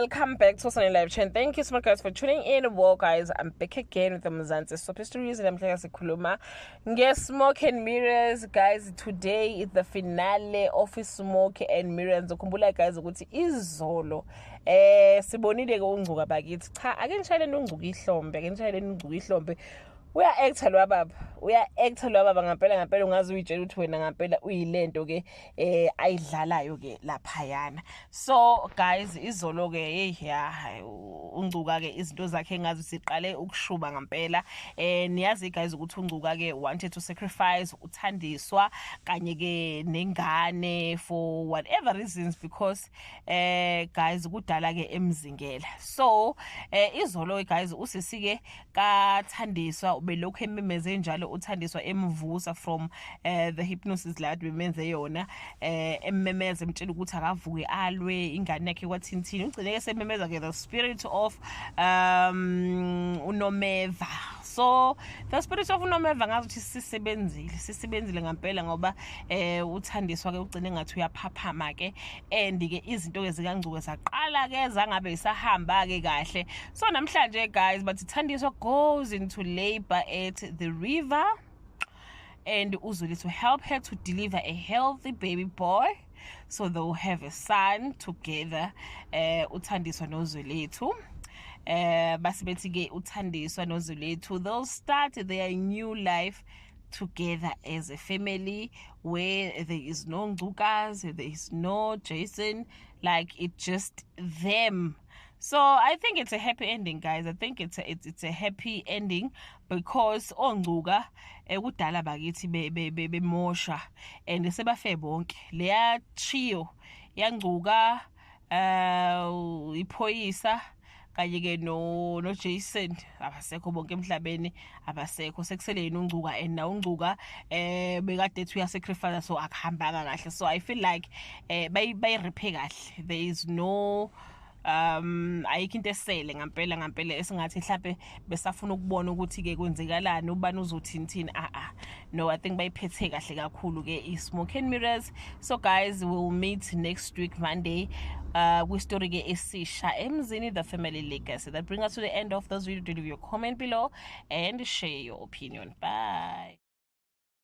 welcome back to Sunny Live Chain. Thank you so much, guys, for tuning in. Well, guys, I'm back again with the Mzansi Soap Stories, and I'm going to Kuluma. Yes, Smoke and Mirrors, guys. Today is the finale of Smoke and Mirrors. Ukumbula, guys, ukuthi izolo sibonile ungcuka bakithi. Cha, ake ngishayele ungcuka ihlombe. Uya-actor lwababa ngampela ungaze uyitshela ukuthi wena ngampela uyilento ke ayidlalayo ke laphayana. So guys, izolo ke ungcuka ke izinto zakhe engazi siqale ukushuba ngampela. Niyazi guys ukuthi ungcuka ke wanted to sacrifice uthandiswa kanye ke nengane for whatever reasons, because guys kudala ke emzingela. So izolo guys usisike kathandiswa belokhu ememeze njalo uthandiswa emvusa from the hypnosis la bemenze yona, emmemeze emtshela ukuthi akavuke alwe ingane yakhe kwathintini. Ugcine ke sememeza ke the spirit of uNomeva. So the spirit of uNomeva ngathi sisebenzile ngampela ngoba uthandiswa ke ugcine ngathi uyaphaphama ke, and ke izinto ke zikaNgcuka saqala ke zangabe isahamba ke kahle. So namhlanje guys, but Thandiswa goes into labor at the river, and Uzulu to help her to deliver a healthy baby boy, so they will have a son together. Uthandiswa noZwelithu. Basibethi ke uthandiswa noZwelithu, they'll start their new life together as a family where there is no Ngcukas, there is no Jason, like it's just them. So I think it's a happy ending, guys. I think it's a happy ending because Ngcuka kudala bakithi bemosha and sebafe bonke leya trio yaNgcuka, iphoyisa kanye ke no Jason abasekho bonke emhlabeni, abasekho sekusele yena uNgcuka, and now uNgcuka bekade ethi uyasacrifice, so akuhambanga kahle. So I feel like bayirephe kahle, there is no ayikho into esele ngampela esingathi mhlawumbe besafuna ukubona ukuthi ke kwenzekalani, ubani uzothinthini. No, I think bayiphethe kahle kakhulu ke iSmoke and Mirrors. So guys, we'll meet next week Monday with story ke esisha emzini the family legacy. That brings us to the end of this video. Do leave your comment below and share your opinion. Bye.